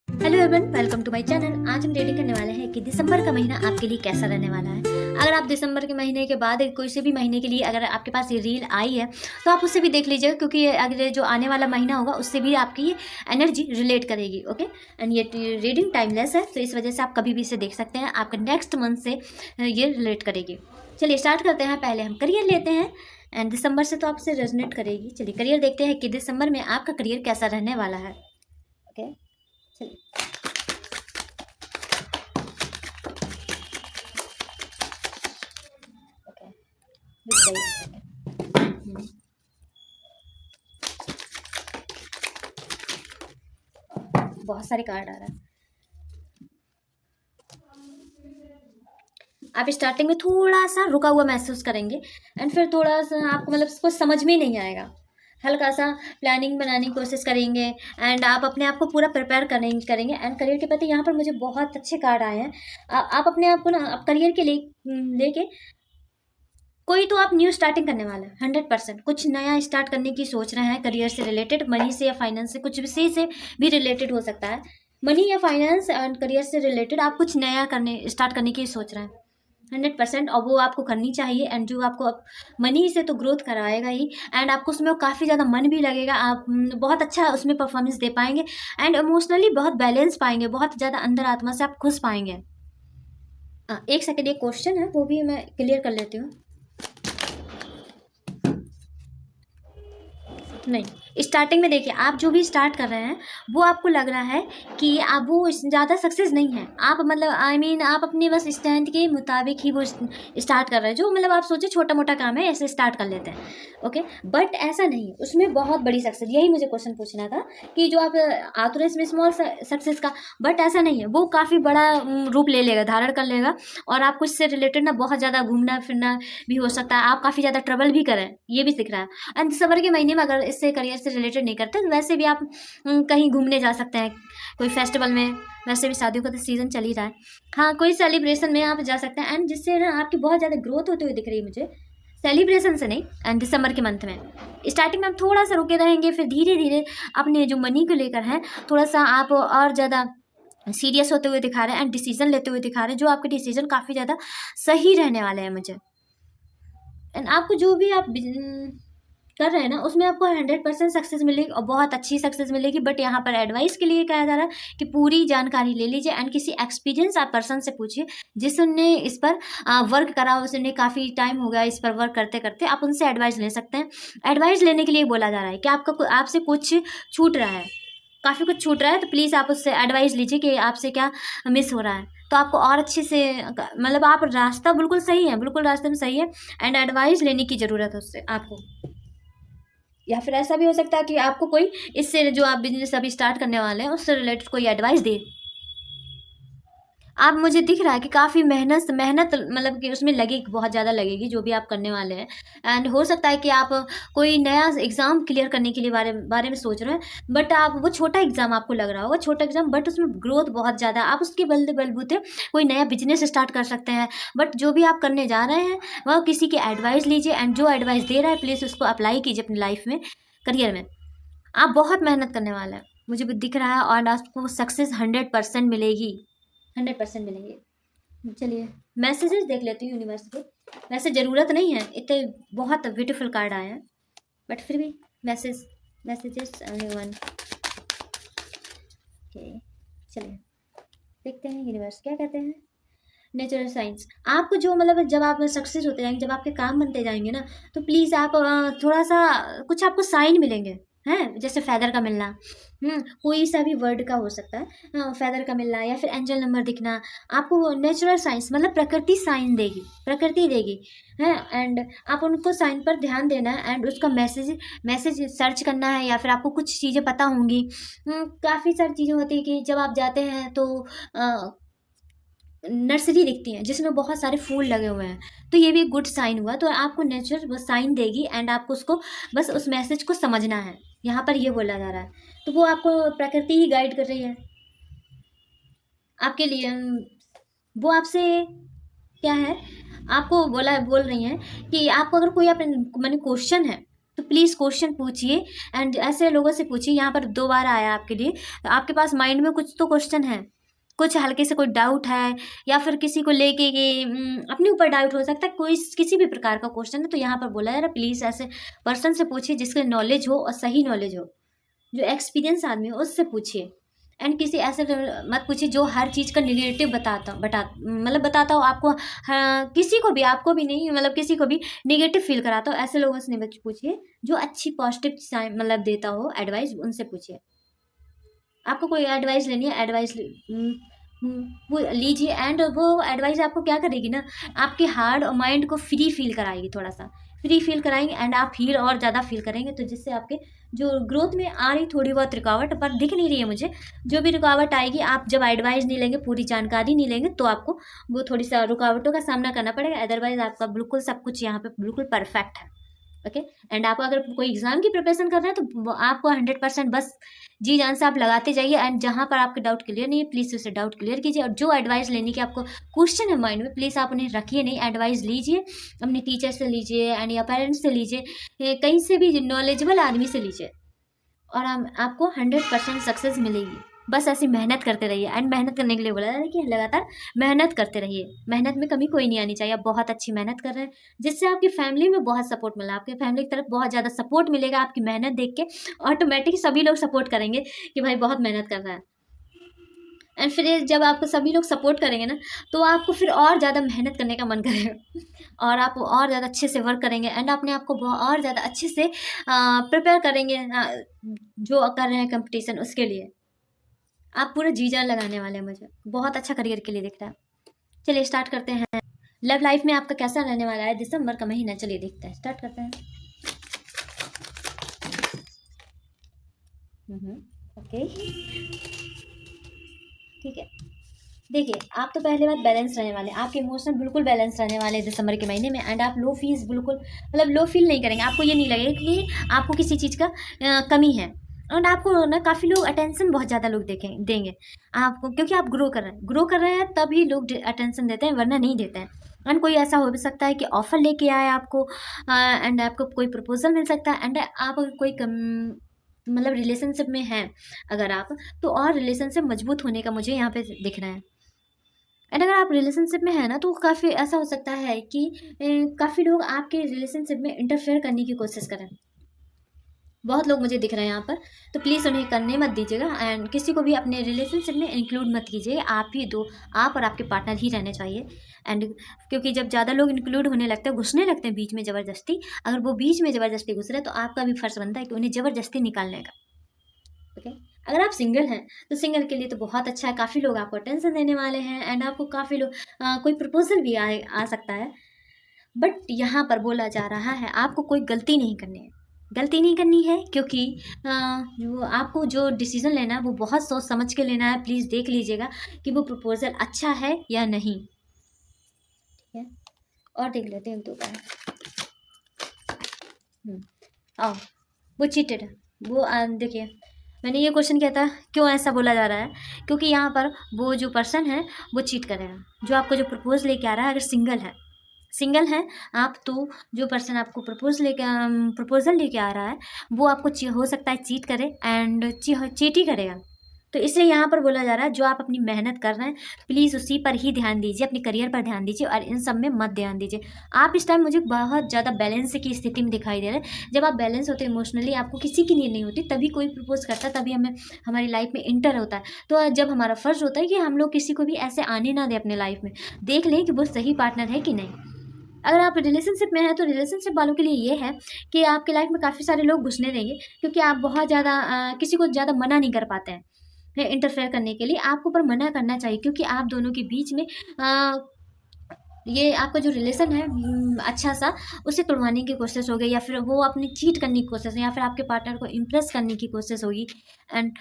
Hello everyone, welcome to my channel. आज हम reading करने वाले हैं कि दिसंबर का महीना आपके लिए कैसा रहने वाला है। अगर आप दिसंबर के महीने के बाद कोई से भी महीने के लिए अगर आपके पास ये रील आई है तो आप उससे भी देख लीजिएगा, क्योंकि ये अगले जो आने वाला महीना होगा उससे भी आपकी ये एनर्जी रिलेट करेगी। ओके, एंड ये रीडिंग टाइमलेस है, तो इस वजह से आप कभी भी इसे देख सकते हैं। आपका नेक्स्ट मंथ से ये रिलेट करेगी। चलिए स्टार्ट करते हैं। पहले हम करियर लेते हैं, एंड दिसंबर से तो आपसे रेजोनेट करेगी। चलिए करियर देखते हैं कि दिसंबर में आपका करियर कैसा रहने वाला है। ओके, चलिए। ओके, रुक जाइए। बहुत सारे कार्ड आ रहा है। आप स्टार्टिंग में थोड़ा सा रुका हुआ महसूस करेंगे, एंड फिर थोड़ा सा आपको मतलब कुछ समझ में ही नहीं आएगा। हल्का सा प्लानिंग बनाने की कोशिश करेंगे, एंड आप अपने आप को पूरा प्रिपेयर करेंगे। एंड करियर के प्रति यहाँ पर मुझे बहुत अच्छे कार्ड आए हैं। आप अपने आप को ना आप करियर के लिए लेके कोई तो आप न्यू स्टार्टिंग करने वाला है। 100% कुछ नया स्टार्ट करने की सोच रहे हैं, करियर से रिलेटेड, मनी से या फाइनेंस से, कुछ भी से भी रिलेटेड हो सकता है। मनी या फाइनेंस एंड करियर से रिलेटेड आप कुछ नया करने स्टार्ट करने की सोच रहे हैं 100%, और वो आपको करनी चाहिए। एंड जो आपको मनी से तो ग्रोथ कराएगा ही, एंड आपको उसमें काफ़ी ज़्यादा मन भी लगेगा। आप बहुत अच्छा उसमें परफॉर्मेंस दे पाएंगे, एंड इमोशनली बहुत बैलेंस पाएंगे, बहुत ज़्यादा अंदर आत्मा से आप खुश पाएंगे। एक सेकेंड, एक क्वेश्चन है वो भी मैं क्लियर कर लेती हूँ। नहीं, स्टार्टिंग में देखिए, आप जो भी स्टार्ट कर रहे हैं वो आपको लग रहा है कि आप वो ज़्यादा सक्सेस नहीं है। आप मतलब आप अपने बस स्ट्रेंथ के मुताबिक ही वो स्टार्ट कर रहे हैं। जो मतलब आप सोचे छोटा मोटा काम है, ऐसे स्टार्ट कर लेते हैं। ओके, बट ऐसा नहीं, उसमें बहुत बड़ी सक्सेस। यही मुझे क्वेश्चन पूछना था कि जो आप आतुर इसमें स्मॉल सक्सेस का, बट ऐसा नहीं है। वो काफ़ी बड़ा रूप ले लेगा, धारण कर लेगा, और आपको इससे रिलेटेड ना बहुत ज़्यादा घूमना फिरना भी हो सकता है। आप काफ़ी ज़्यादा ट्रबल भी करें, ये भी दिख रहा है। एंड दिसंबर के महीने में अगर इससे करियर से रिलेटेड नहीं करते तो वैसे भी आप कहीं घूमने जा सकते हैं, कोई फेस्टिवल में। वैसे भी शादियों का तो सीज़न चल ही रहा है। हाँ, कोई सेलिब्रेशन में आप जा सकते हैं, एंड जिससे ना आपकी बहुत ज़्यादा ग्रोथ होती हुई दिख रही है मुझे, सेलिब्रेशन से नहीं। एंड दिसंबर के मंथ में स्टार्टिंग में आप थोड़ा सा रुके रहेंगे, फिर धीरे धीरे अपने जो मनी को लेकर है थोड़ा सा आप और ज़्यादा सीरियस होते हुए दिखा रहे हैं, एंड डिसीजन लेते हुए दिखा रहे हैं, जो आपके डिसीजन काफ़ी ज़्यादा सही रहने वाले हैं मुझे। एंड आपको जो भी आप कर रहे हैं ना उसमें आपको 100% सक्सेस मिलेगी, और बहुत अच्छी सक्सेस मिलेगी। बट यहाँ पर एडवाइस के लिए कहा जा रहा है कि पूरी जानकारी ले लीजिए, एंड किसी एक्सपीरियंस आप पर्सन से पूछिए जिसने इस पर वर्क करा, उसने काफ़ी टाइम हो गया इस पर वर्क करते करते, आप उनसे एडवाइस ले सकते हैं। एडवाइस लेने के लिए बोला जा रहा है कि आपसे कुछ छूट रहा है, काफ़ी कुछ छूट रहा है, तो प्लीज़ आप उससे एडवाइस लीजिए कि आपसे क्या मिस हो रहा है, तो आपको और अच्छे से मतलब आप रास्ता बिल्कुल सही है, बिल्कुल रास्ते में सही है, एंड एडवाइस लेने की ज़रूरत है उससे आपको। या फिर ऐसा भी हो सकता है कि आपको कोई इससे जो आप बिजनेस अभी स्टार्ट करने वाले हैं उससे रिलेटेड कोई एडवाइस दे। आप मुझे दिख रहा है कि काफ़ी मेहनत मेहनत मतलब कि उसमें लगेगी, बहुत ज़्यादा लगेगी जो भी आप करने वाले हैं। एंड हो सकता है कि आप कोई नया एग्ज़ाम क्लियर करने के लिए बारे में सोच रहे हैं, बट आप वो छोटा एग्ज़ाम आपको लग रहा होगा, छोटा एग्ज़ाम, बट उसमें ग्रोथ बहुत ज़्यादा। आप उसके बलबूते कोई नया बिजनेस स्टार्ट कर सकते हैं। बट जो भी आप करने जा रहे हैं वह किसी की एडवाइस लीजिए, एंड जो एडवाइस दे रहा है प्लीज़ उसको अप्लाई कीजिए अपनी लाइफ में, करियर में। आप बहुत मेहनत करने वाले हैं, मुझे भी दिख रहा है, और आपको सक्सेस 100% मिलेगी, 100% मिलेंगे। चलिए मैसेजेस देख लेती हूँ यूनिवर्स के। वैसे ज़रूरत नहीं है, इतने बहुत ब्यूटीफुल कार्ड आए हैं, बट फिर भी मैसेजेस ओनली वन। ओके, चलिए देखते हैं यूनिवर्स क्या कहते हैं। नेचुरल साइंस, आपको जो मतलब जब आप सक्सेस होते जाएंगे, जब आपके काम बनते जाएंगे ना, तो प्लीज़ आप थोड़ा सा कुछ आपको साइन मिलेंगे हैं, जैसे फैदर का मिलना, कोई सा भी वर्ड का हो सकता है, फैदर का मिलना या फिर एंजल नंबर दिखना। आपको नेचुरल साइंस मतलब प्रकृति साइन देगी, प्रकृति देगी है, एंड आप उनको साइन पर ध्यान देना है, एंड उसका मैसेज सर्च करना है, या फिर आपको कुछ चीज़ें पता होंगी। काफ़ी सारी चीज़ें होती है कि जब आप जाते हैं तो नर्सरी दिखती है जिसमें बहुत सारे फूल लगे हुए हैं, तो ये भी एक गुड साइन हुआ। तो आपको नेचर बस साइन देगी, एंड आपको उसको बस उस मैसेज को समझना है, यहाँ पर ये बोला जा रहा है। तो वो आपको प्रकृति ही गाइड कर रही है आपके लिए। वो आपसे क्या है, आपको बोल रही हैं कि आपको अगर कोई अपने मन क्वेश्चन है, तो प्लीज़ क्वेश्चन पूछिए एंड ऐसे लोगों से पूछिए। यहाँ पर 2 बार आया आपके लिए, आपके पास माइंड में कुछ तो क्वेश्चन है, कुछ हल्के से कोई डाउट है, या फिर किसी को लेके कि अपने ऊपर डाउट हो सकता है, कोई किसी भी प्रकार का क्वेश्चन है, तो यहाँ पर बोला जा रहा है प्लीज़ ऐसे पर्सन से पूछिए जिसके नॉलेज हो और सही नॉलेज हो, जो एक्सपीरियंस आदमी हो उससे पूछिए। एंड किसी ऐसे मत पूछिए जो हर चीज़ का निगेटिव बताता हो आपको। हाँ, किसी को भी, आपको भी नहीं, मतलब किसी को भी निगेटिव फील कराता हो, ऐसे लोगों से नहीं पूछिए। जो अच्छी पॉजिटिव देता हो एडवाइस, उनसे पूछिए। आपको कोई एडवाइस लेनी है, एडवाइस वो लीजिए एंड वो एडवाइस आपको क्या करेगी ना, आपके हार्ट और माइंड को फ्री फील कराएगी, थोड़ा सा फ्री फील कराएंगे एंड आप हील और ज़्यादा फील करेंगे। तो जिससे आपके जो ग्रोथ में आ रही थोड़ी बहुत रुकावट पर दिख नहीं रही है मुझे, जो भी रुकावट आएगी, आप जब एडवाइस नहीं लेंगे, पूरी जानकारी नहीं लेंगे, तो आपको वो थोड़ी सा रुकावटों का सामना करना पड़ेगा। अदरवाइज आपका बिल्कुल सब कुछ यहाँ पे बिल्कुल परफेक्ट है। ओके। एंड आप अगर कोई एग्जाम की प्रिपरेशन कर रहे हैं तो आपको 100% बस जी जान से आप लगाते जाइए एंड जहाँ पर आपके डाउट क्लियर नहीं है प्लीज़ उसे डाउट क्लियर कीजिए। और जो एडवाइस लेने की आपको क्वेश्चन है माइंड में, प्लीज़ आप उन्हें रखिए नहीं, एडवाइस लीजिए, अपने टीचर से लीजिए एंड या पेरेंट्स से लीजिए, कहीं से भी नॉलेजेबल आदमी से लीजिए, और आपको 100% सक्सेस मिलेगी। बस ऐसी मेहनत करते रहिए एंड मेहनत करने के लिए बोला जा रहा है कि लगातार मेहनत करते रहिए, मेहनत में कमी कोई नहीं आनी चाहिए। आप बहुत अच्छी मेहनत कर रहे हैं जिससे आपकी फैमिली में बहुत सपोर्ट मिला, आपके फैमिली की तरफ बहुत ज़्यादा सपोर्ट मिलेगा। आपकी मेहनत देख के ऑटोमेटिक सभी लोग सपोर्ट करेंगे कि भाई बहुत मेहनत कर रहा है। एंड फिर जब आपको सभी लोग सपोर्ट करेंगे ना, तो आपको फिर और ज़्यादा मेहनत करने का मन करेगा और आप और ज़्यादा अच्छे से वर्क करेंगे एंड अपने आप को और ज़्यादा अच्छे से प्रिपेयर करेंगे, जो कर रहे हैं कंपटीशन उसके लिए। आप पूरा जी जान लगाने वाले हैं, मुझे बहुत अच्छा करियर के लिए दिख रहा है। चलिए स्टार्ट करते हैं। लव लाइफ में आपका कैसा रहने वाला है दिसंबर का महीना, चलिए देखते हैं, स्टार्ट करते हैं। ओके ठीक है। देखिए, आप तो पहले बात बैलेंस रहने वाले, आपके इमोशनल बिल्कुल बैलेंस रहने वाले दिसंबर के महीने में एंड आप लो फीस बिल्कुल लो फील नहीं करेंगे। आपको ये नहीं लगेगा कि आपको किसी चीज़ का कमी है। और आपको ना काफ़ी लोग अटेंशन बहुत ज़्यादा लोग देंगे आपको, क्योंकि आप ग्रो कर रहे हैं तभी लोग अटेंशन देते हैं, वरना नहीं देते हैं। एंड कोई ऐसा हो भी सकता है कि ऑफर लेके आए आपको एंड आपको कोई प्रपोजल मिल सकता है एंड आप अगर कोई रिलेशनशिप में हैं अगर आप, तो और रिलेशनशिप मजबूत होने का मुझे यहाँ पे दिख रहा है। एंड अगर आप रिलेशनशिप में है ना, तो काफ़ी ऐसा हो सकता है कि काफ़ी लोग आपके रिलेशनशिप में इंटरफेयर करने की कोशिश करें। बहुत लोग मुझे दिख रहे हैं यहाँ पर, तो प्लीज़ उन्हें करने मत दीजिएगा एंड किसी को भी अपने रिलेशनशिप में इंक्लूड मत कीजिए। आप ही दो, आप और आपके पार्टनर ही रहने चाहिए। एंड क्योंकि जब ज़्यादा लोग इंक्लूड होने लगते हैं, घुसने लगते हैं बीच में ज़बरदस्ती, अगर वो बीच में ज़बरदस्ती घुस रहे हैं तो आपका भी फर्ज बनता है कि उन्हें ज़बरदस्ती निकालने का। ओके। अगर आप सिंगल हैं तो सिंगल के लिए तो बहुत अच्छा है, काफ़ी लोग आपको अटेंशन देने वाले हैं एंड आपको काफ़ी लोग कोई प्रपोजल भी आ सकता है। बट यहाँ पर बोला जा रहा है आपको कोई गलती नहीं करनी है, गलती नहीं करनी है, क्योंकि जो आपको जो डिसीज़न लेना है वो बहुत सोच समझ के लेना है। प्लीज़ देख लीजिएगा कि वो प्रपोजल अच्छा है या नहीं, ठीक है। और देख लेते हैं 2 बार। आओ, वो चीटेड है, वो देखिए मैंने ये क्वेश्चन किया था, क्यों ऐसा बोला जा रहा है, क्योंकि यहाँ पर वो जो पर्सन है वो चीट करेगा, जो आपको जो प्रपोज लेके आ रहा है। अगर सिंगल है आप, तो जो पर्सन आपको प्रपोजल लेके आ रहा है वो आपको हो सकता है चीट करे एंड चीट ही करेगा। तो इसलिए यहाँ पर बोला जा रहा है जो आप अपनी मेहनत कर रहे हैं प्लीज़ उसी पर ही ध्यान दीजिए, अपने करियर पर ध्यान दीजिए और इन सब में मत ध्यान दीजिए। आप इस टाइम मुझे बहुत ज़्यादा बैलेंस की स्थिति में दिखाई दे रहे हैं। जब आप बैलेंस होते हैं इमोशनली, आपको किसी की नीड नहीं होती, तभी कोई प्रपोज करता है, तभी हमें हमारी लाइफ में इंटर होता है। तो जब हमारा फ़र्ज़ होता है कि हम लोग किसी को भी ऐसे आने ना दें अपने लाइफ में, देख लें कि वो सही पार्टनर है कि नहीं। अगर आप रिलेशनशिप में हैं तो रिलेशनशिप वालों के लिए ये है कि आपके लाइफ में काफ़ी सारे लोग घुसने देंगे, क्योंकि आप बहुत ज़्यादा किसी को ज़्यादा मना नहीं कर पाते हैं इंटरफेयर करने के लिए। आपको पर मना करना चाहिए, क्योंकि आप दोनों के बीच में ये आपका जो रिलेशन है अच्छा सा, उसे तोड़वाने की कोशिश होगी, या फिर वो अपनी चीट करने की कोशिश, या फिर आपके पार्टनर को इम्प्रेस करने की कोशिश होगी। एंड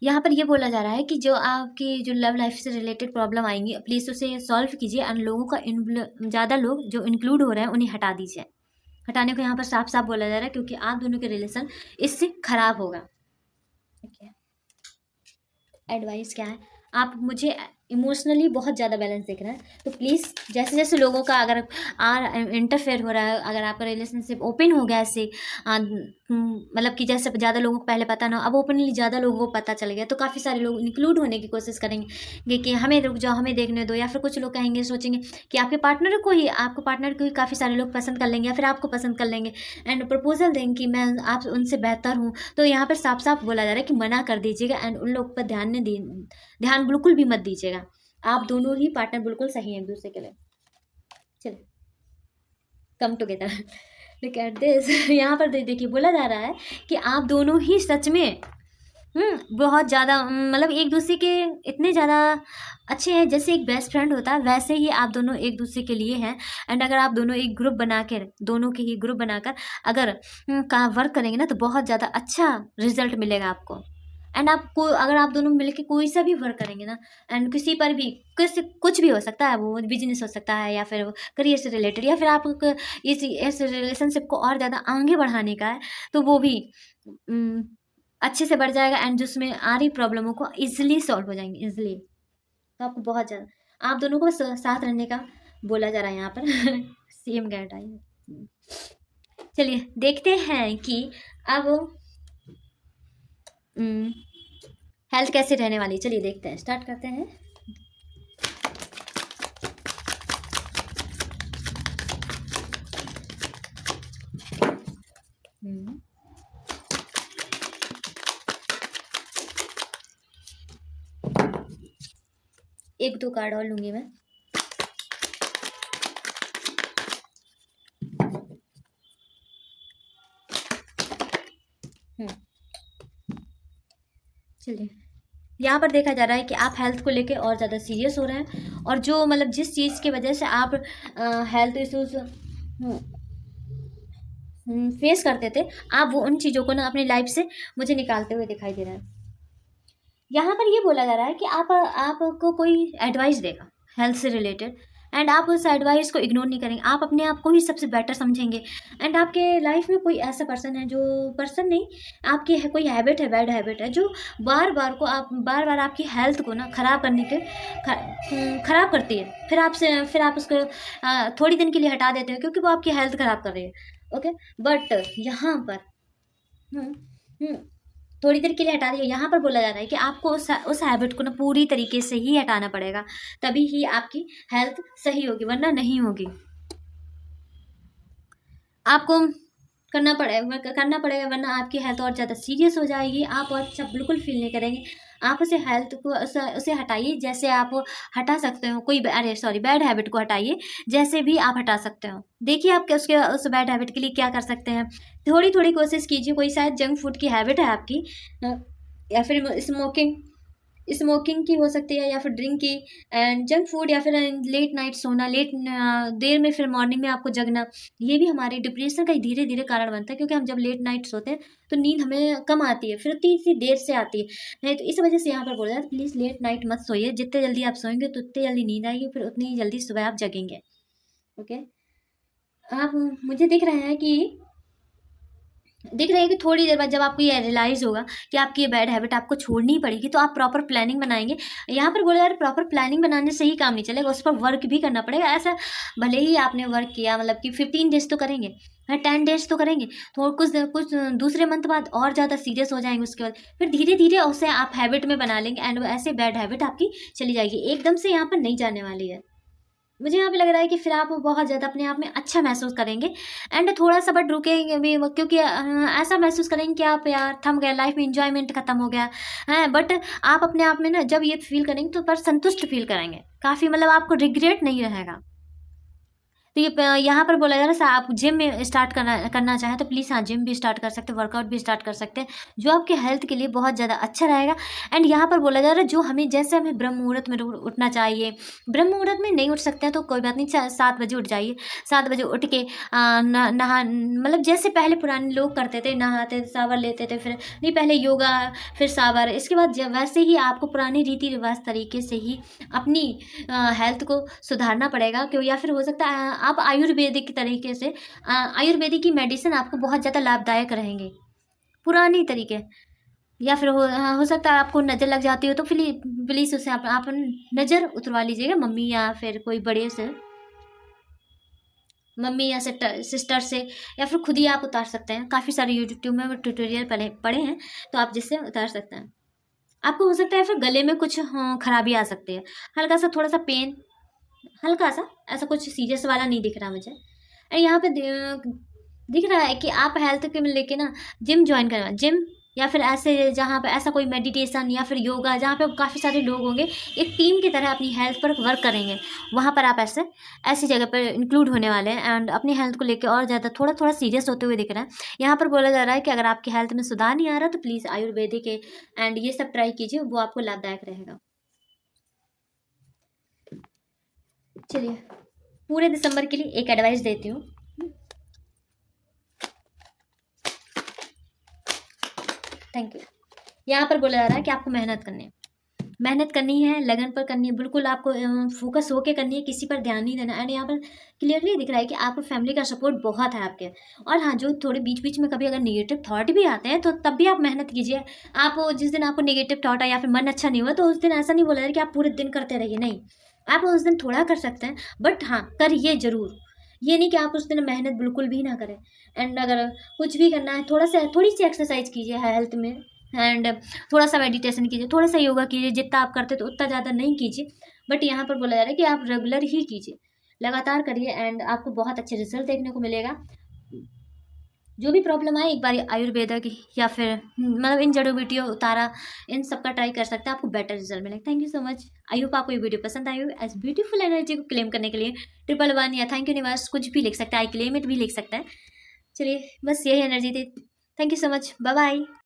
यहाँ पर ये बोला जा रहा है कि जो आपकी जो लव लाइफ से रिलेटेड प्रॉब्लम आएंगी प्लीज़ उसे सॉल्व कीजिए एंड लोगों का ज़्यादा लोग जो इंक्लूड हो रहे हैं उन्हें हटा दीजिए। हटाने को यहाँ पर साफ साफ बोला जा रहा है, क्योंकि आप दोनों के रिलेशन इससे खराब होगा। ठीक है। एडवाइस क्या है, आप मुझे इमोशनली बहुत ज़्यादा बैलेंस दिख रहा है। तो प्लीज़ जैसे जैसे लोगों का अगर इंटरफेयर हो रहा है, अगर आपका रिलेशनशिप ओपन हो गया ऐसे मतलब कि जैसे ज़्यादा लोगों को पहले पता ना, अब ओपनली ज़्यादा लोगों को पता चल गया, तो काफ़ी सारे लोग इंक्लूड होने की कोशिश करेंगे कि हमें रुक जाओ, हमें देखने दो, या फिर कुछ लोग कहेंगे, सोचेंगे कि आपके पार्टनर को ही काफ़ी सारे लोग पसंद कर लेंगे, या फिर आपको पसंद कर लेंगे एंड प्रपोजल देंगे कि मैं आप उनसे बेहतर हूँ। तो यहाँ पर साफ साफ बोला जा रहा है कि मना कर दीजिएगा एंड उन लोग पर ध्यान बिल्कुल भी मत दीजिएगा। आप दोनों ही पार्टनर बिल्कुल सही हैं एक दूसरे के लिए। चलिए, come together look at this. यहाँ पर देखिए बोला जा रहा है कि आप दोनों ही सच में बहुत ज़्यादा मतलब एक दूसरे के इतने ज़्यादा अच्छे हैं, जैसे एक बेस्ट फ्रेंड होता है वैसे ही आप दोनों एक दूसरे के लिए हैं। एंड अगर आप दोनों एक ग्रुप बनाकर, दोनों के ही ग्रुप बनाकर अगर का वर्क करेंगे ना, तो बहुत ज़्यादा अच्छा रिजल्ट मिलेगा आपको। एंड आपको अगर आप दोनों मिलके कोई सा भी वर्क करेंगे ना, एंड किसी पर भी कुछ भी हो सकता है, वो बिजनेस हो सकता है या फिर करियर से रिलेटेड, या फिर आपको इस रिलेशनशिप को और ज़्यादा आगे बढ़ाने का है, तो वो भी उम, अच्छे से बढ़ जाएगा एंड जिसमें आ रही प्रॉब्लमों को ईजिली सॉल्व हो जाएंगे ईजिली। तो आपको बहुत ज़्यादा आप दोनों को साथ रहने का बोला जा रहा है यहाँ पर। Same guide I. चलिए देखते हैं कि अब हेल्थ कैसे रहने वाली। चलिए देखते हैं, स्टार्ट करते हैं। एक दो कार्ड और लूंगी मैं। चलिए, यहाँ पर देखा जा रहा है कि आप हेल्थ को लेके और ज़्यादा सीरियस हो रहे हैं, और जो मतलब जिस चीज़ की वजह से आप हेल्थ इश्यूज फेस करते थे, आप वो उन चीज़ों को ना अपनी लाइफ से मुझे निकालते हुए दिखाई दे रहा है। यहाँ पर ये बोला जा रहा है कि आपको कोई एडवाइस देगा हेल्थ से रिलेटेड, एंड आप उस एडवाइस को इग्नोर नहीं करेंगे, आप अपने आप को ही सबसे बेटर समझेंगे। एंड आपके लाइफ में कोई ऐसा पर्सन है, जो पर्सन नहीं, आपकी है कोई हैबिट है, बैड हैबिट है, जो बार बार आपकी हेल्थ को ना खराब करने के खराब करती है। फिर आप उसको थोड़ी दिन के लिए हटा देते हो क्योंकि वो आपकी हेल्थ खराब कर रही है। ओके, बट यहाँ पर हम्म हम्म थोड़ी देर के लिए हटा दिया। यहाँ पर बोला जा रहा है कि आपको उस हैबिट को ना पूरी तरीके से ही हटाना पड़ेगा, तभी ही आपकी हेल्थ सही होगी, वरना नहीं होगी। आपको करना पड़ेगा, वरना आपकी हेल्थ और ज़्यादा सीरियस हो जाएगी, आप और अच्छा बिल्कुल फील नहीं करेंगे। आप उसे हेल्थ को उसे हटाइए, जैसे आप हटा सकते हो कोई बैड हैबिट को हटाइए, जैसे भी आप हटा सकते हो। देखिए आप उसके उस बैड हैबिट के लिए क्या कर सकते हैं। थोड़ी थोड़ी कोशिश कीजिए। कोई शायद जंक फूड की हैबिट है आपकी, या फिर स्मोकिंग की हो सकती है, या फिर ड्रिंक की, एंड जंक फूड, या फिर लेट नाइट सोना, देर में फिर मॉर्निंग में आपको जगना, ये भी हमारे डिप्रेशन का धीरे धीरे कारण बनता है, क्योंकि हम जब लेट नाइट सोते हैं तो नींद हमें कम आती है, फिर उतनी सी देर से आती है। नहीं तो इस वजह से यहाँ पर बोला जाए प्लीज़ लेट नाइट मत सोइए। जितने जल्दी आप सोएंगे तो उतनी जल्दी नींद आएगी, फिर उतनी ही जल्दी सुबह आप जगेंगे। ओके, आप मुझे दिख रही है कि थोड़ी देर बाद जब आपको ये रियलाइज़ होगा कि आपकी ये बैड हैबिट आपको छोड़नी ही पड़ेगी, तो आप प्रॉपर प्लानिंग बनाएंगे। यहाँ पर बोला यार प्रॉपर प्लानिंग बनाने से ही काम नहीं चलेगा, उस पर वर्क भी करना पड़ेगा। ऐसा भले ही आपने वर्क किया, मतलब कि 15 डेज तो करेंगे, 10 डेज तो करेंगे, तो कुछ दूसरे मंथ बाद और ज़्यादा सीरियस हो जाएंगे। उसके बाद फिर धीरे धीरे उसे आप हैबिट में बना लेंगे, एंड ऐसे बैड हैबिट आपकी चली जाएगी, एकदम से यहाँ पर नहीं जाने वाली है। मुझे यहाँ पे लग रहा है कि फिर आप बहुत ज़्यादा अपने आप में अच्छा महसूस करेंगे, एंड थोड़ा सा बट रुकेंगे भी, क्योंकि ऐसा महसूस करेंगे कि आप यार थम गए, लाइफ में इंजॉयमेंट खत्म हो गया है। बट आप अपने आप में ना जब ये फील करेंगे तो पर संतुष्ट फील करेंगे काफ़ी, मतलब आपको रिग्रेट नहीं रहेगा। तो ये यहाँ पर बोला जा रहा है आप जिम में स्टार्ट करना चाहें तो प्लीज़ हाँ, जिम भी स्टार्ट कर सकते हैं, वर्कआउट भी स्टार्ट कर सकते हैं, जो आपके हेल्थ के लिए बहुत ज़्यादा अच्छा रहेगा। एंड यहाँ पर बोला जा रहा है जो हमें ब्रह्म मुहूर्त में उठना चाहिए। ब्रह्म मुहूर्त में नहीं उठ सकते हैं तो कोई बात नहीं, 7 बजे उठ जाइए। 7 बजे उठ के नहा, मतलब जैसे पहले पुराने लोग करते थे, नहाते शावर लेते थे, फिर नहीं पहले योगा फिर शावर, इसके बाद वैसे ही आपको पुरानी रीति रिवाज तरीके से ही अपनी हेल्थ को सुधारना पड़ेगा। क्यों, या फिर हो सकता है आप आयुर्वेदिक तरीके से आयुर्वेदिक की मेडिसिन आपको बहुत ज़्यादा लाभदायक रहेंगे, पुरानी तरीके। या फिर हाँ, हो सकता है आपको नज़र लग जाती हो तो प्लीज़ उसे आप नज़र उतरवा लीजिएगा मम्मी या फिर कोई बड़े से, मम्मी या सिस्टर से, या फिर खुद ही आप उतार सकते हैं। काफ़ी सारे यूट्यूब में ट्यूटोरियल पढ़े हैं, तो आप जिससे उतार सकते हैं। आपको हो सकता है फिर गले में कुछ खराबी आ सकती है, हल्का सा थोड़ा सा पेन, हल्का सा, ऐसा कुछ सीरियस वाला नहीं दिख रहा मुझे। यहाँ पे दिख रहा है कि आप हेल्थ के लेके ना जिम ज्वाइन करना, जिम या फिर ऐसे जहाँ पे ऐसा कोई मेडिटेशन या फिर योगा जहाँ पे काफ़ी सारे लोग होंगे, एक टीम की तरह अपनी हेल्थ पर वर्क करेंगे, वहाँ पर आप ऐसी जगह पर इंक्लूड होने वाले हैं एंड अपनी हेल्थ को लेकर और ज़्यादा थोड़ा थोड़ा सीरियस होते हुए दिख रहा है। यहाँ पर बोला जा रहा है कि अगर आपकी हेल्थ में सुधार नहीं आ रहा तो प्लीज़ आयुर्वेदिक एंड ये सब ट्राई कीजिए, वो आपको लाभदायक रहेगा। चलिए, पूरे दिसंबर के लिए एक एडवाइस देती हूँ। Thank you. यहाँ पर बोला जा रहा है कि आपको मेहनत करनी है, लगन पर करनी है, बिल्कुल आपको फोकस होके करनी है, किसी पर ध्यान नहीं देना। एंड यहाँ पर क्लियरली दिख रहा है कि आपको फैमिली का सपोर्ट बहुत है आपके। और हाँ, जो थोड़े बीच बीच में कभी अगर नेगेटिव थॉट भी आते हैं तो तब भी आप मेहनत कीजिए। आप जिस दिन आपको नेगेटिव थॉट आया या फिर मन अच्छा नहीं हुआ तो उस दिन ऐसा नहीं बोला है कि आप पूरे दिन करते रहिए, नहीं। आप उस दिन थोड़ा कर सकते हैं, बट हाँ, करिए ज़रूर। ये नहीं कि आप उस दिन मेहनत बिल्कुल भी ना करें। एंड अगर कुछ भी करना है, थोड़ी सी एक्सरसाइज कीजिए हेल्थ में, एंड थोड़ा सा मेडिटेशन कीजिए, थोड़ा सा योगा कीजिए, जितना आप करते तो उतना ज़्यादा नहीं कीजिए, बट यहाँ पर बोला जा रहा है कि आप रेगुलर ही कीजिए, लगातार करिए एंड आपको बहुत अच्छे रिजल्ट देखने को मिलेगा। जो भी प्रॉब्लम आए एक बार आयुर्वेदा की या फिर मतलब इन जड़ी बूटियों उतारा, इन सब का ट्राई कर सकते हैं, आपको बेटर रिजल्ट मिलेगा। Thank you so much. I hope आपको ये वीडियो पसंद आई हो। एज ब्यूटीफुल एनर्जी को क्लेम करने के लिए 111 या थैंक यू यूनिवर्स कुछ भी लिख सकते हैं, आई क्लेम इट भी लिख सकते हैं। चलिए, बस यही एनर्जी थी। Thank you so much, bye bye.